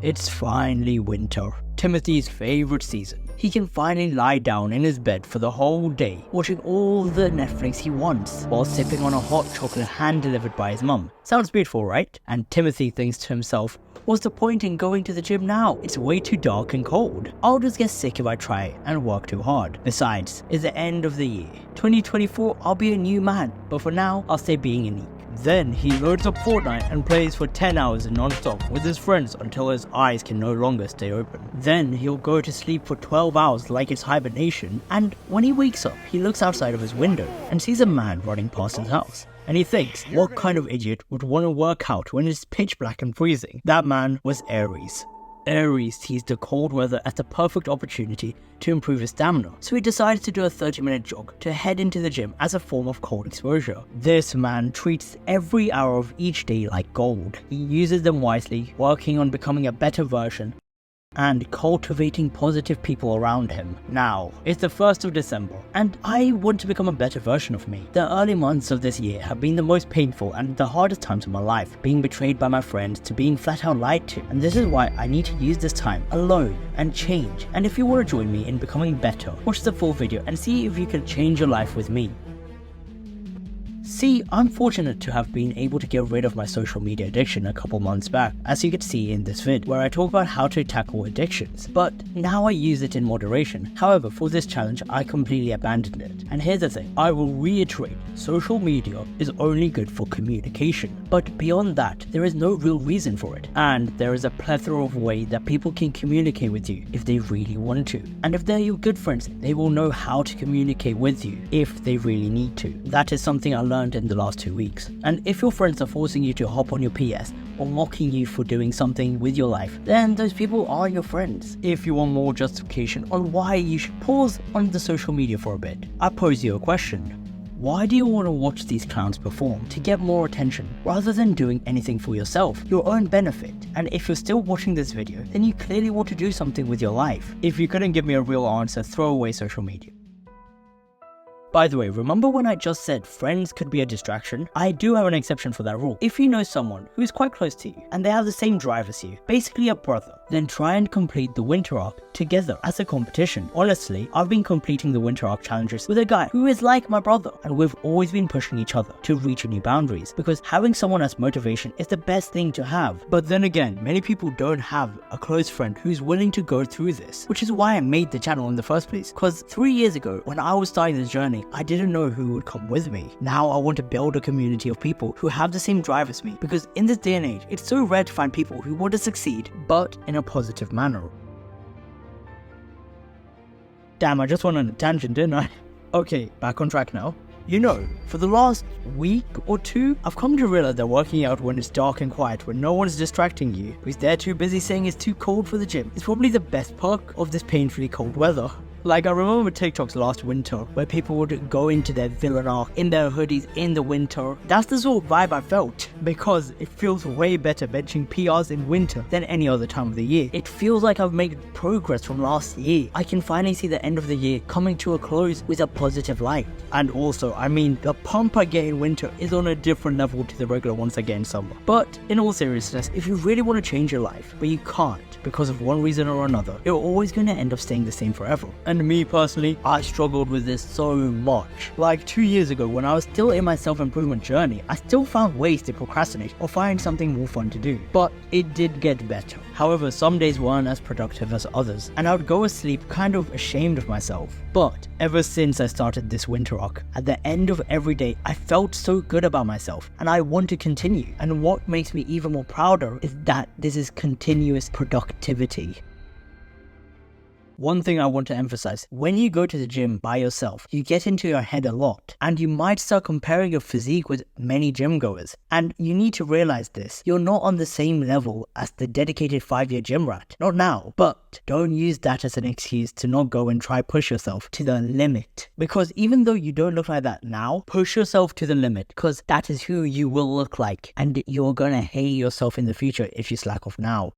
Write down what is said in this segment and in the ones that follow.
It's finally winter, Timothy's favorite season. He can finally lie down in his bed for the whole day, watching all the Netflix he wants, while sipping on a hot chocolate hand-delivered by his mum. Sounds beautiful, right? And Timothy thinks to himself, what's the point in going to the gym now? It's way too dark and cold. I'll just get sick if I try and work too hard. Besides, it's the end of the year. 2024, I'll be a new man, but for now, I'll stay being unique. Then he loads up Fortnite and plays for 10 hours non-stop with his friends until his eyes can no longer stay open. Then he'll go to sleep for 12 hours like it's hibernation, and when he wakes up, he looks outside of his window and sees a man running past his house. And he thinks, what kind of idiot would want to work out when it's pitch black and freezing? That man was Aries. Aries sees the cold weather as the perfect opportunity to improve his stamina, so he decides to do a 30-minute jog to head into the gym as a form of cold exposure. This man treats every hour of each day like gold. He uses them wisely, working on becoming a better version and cultivating positive people around him. Now, it's the 1st of December, and I want to become a better version of me. The early months of this year have been the most painful and the hardest times of my life, being betrayed by my friends to being flat out lied to, and this is why I need to use this time alone and change. And if you want to join me in becoming better, watch the full video and see if you can change your life with me. See, I'm fortunate to have been able to get rid of my social media addiction a couple months back, as you can see in this vid, where I talk about how to tackle addictions, but now I use it in moderation. However, for this challenge, I completely abandoned it. And here's the thing, I will reiterate, social media is only good for communication, but beyond that, there is no real reason for it. And there is a plethora of ways that people can communicate with you if they really want to. And if they're your good friends, they will know how to communicate with you if they really need to. That is something I learned in the last 2 weeks. And if your friends are forcing you to hop on your PS or mocking you for doing something with your life, then those people are your friends. If you want more justification on why you should pause on the social media for a bit, I pose you a question. Why do you want to watch these clowns perform? To get more attention, rather than doing anything for yourself, your own benefit. And if you're still watching this video, then you clearly want to do something with your life. If you couldn't give me a real answer, throw away social media. By the way, remember when I just said friends could be a distraction? I do have an exception for that rule. If you know someone who is quite close to you and they have the same drive as you, basically a brother, then try and complete the winter arc together as a competition. Honestly, I've been completing the winter arc challenges with a guy who is like my brother, and we've always been pushing each other to reach new boundaries, because having someone as motivation is the best thing to have. But then again, many people don't have a close friend who's willing to go through this, which is why I made the channel in the first place. Because 3 years ago, when I was starting this journey, I didn't know who would come with me. Now I want to build a community of people who have the same drive as me, because in this day and age, it's so rare to find people who want to succeed, but in a positive manner. Damn, I just went on a tangent, didn't I? Okay, back on track now. You know, for the last week or two, I've come to realize that working out when it's dark and quiet, when no one's distracting you, because they're too busy saying it's too cold for the gym, is probably the best perk of this painfully cold weather. Like, I remember TikToks last winter where people would go into their villain arc in their hoodies in the winter. That's the sort of vibe I felt, because it feels way better benching PRs in winter than any other time of the year. It feels like I've made progress from last year. I can finally see the end of the year coming to a close with a positive light. And also, I mean, the pump I get in winter is on a different level to the regular ones I get in summer. But in all seriousness, if you really want to change your life, but you can't because of one reason or another, you're always going to end up staying the same forever. And me personally, I struggled with this so much. Like 2 years ago, when I was still in my self-improvement journey, I still found ways to procrastinate or find something more fun to do. But it did get better. However, some days weren't as productive as others, and I would go to sleep kind of ashamed of myself. But ever since I started this winter arc, at the end of every day, I felt so good about myself, and I want to continue. And what makes me even more prouder is that this is continuous productivity. One thing I want to emphasize, when you go to the gym by yourself, you get into your head a lot, and you might start comparing your physique with many gym goers. And you need to realize this. You're not on the same level as the dedicated 5-year gym rat. Not now. But don't use that as an excuse to not go and try push yourself to the limit. Because even though you don't look like that now, push yourself to the limit, because that is who you will look like. And you're gonna hate yourself in the future if you slack off now.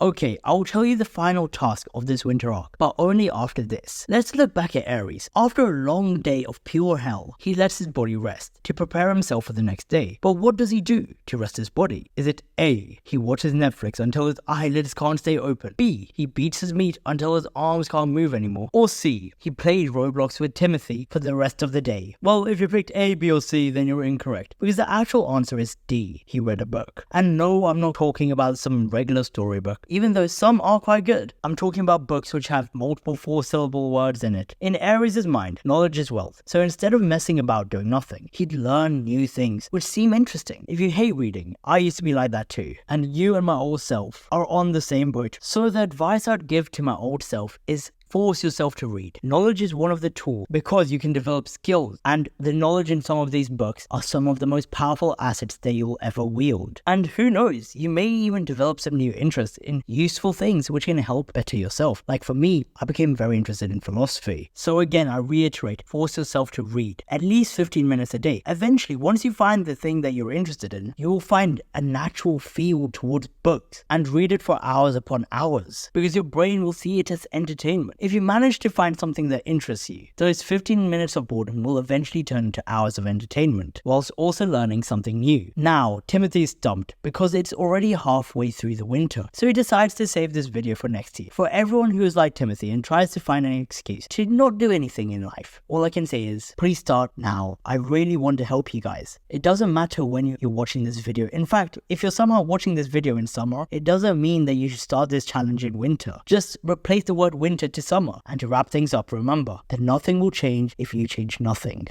Okay, I'll tell you the final task of this winter arc, but only after this. Let's look back at Aries. After a long day of pure hell, he lets his body rest to prepare himself for the next day. But what does he do to rest his body? Is it A, he watches Netflix until his eyelids can't stay open? B, he beats his meat until his arms can't move anymore? Or C, he played Roblox with Timothy for the rest of the day? Well, if you picked A, B, or C, then you're incorrect, because the actual answer is D, he read a book. And no, I'm not talking about some regular storybook, even though some are quite good. I'm talking about books which have multiple 4-syllable words in it. In Aries' mind, knowledge is wealth. So instead of messing about doing nothing, he'd learn new things which seem interesting. If you hate reading, I used to be like that too. And you and my old self are on the same boat. So the advice I'd give to my old self is force yourself to read. Knowledge is one of the tools because you can develop skills, and the knowledge in some of these books are some of the most powerful assets that you'll ever wield. And who knows, you may even develop some new interests in useful things which can help better yourself. Like for me, I became very interested in philosophy. So again, I reiterate, force yourself to read at least 15 minutes a day. Eventually, once you find the thing that you're interested in, you will find a natural feel towards books and read it for hours upon hours, because your brain will see it as entertainment. If you manage to find something that interests you, those 15 minutes of boredom will eventually turn into hours of entertainment, whilst also learning something new. Now, Timothy is stumped because it's already halfway through the winter, so he decides to save this video for next year. For everyone who is like Timothy and tries to find an excuse to not do anything in life, all I can say is, please start now. I really want to help you guys. It doesn't matter when you're watching this video. In fact, if you're somehow watching this video in summer, it doesn't mean that you should start this challenge in winter. Just replace the word winter to summer. And to wrap things up, remember that nothing will change if you change nothing.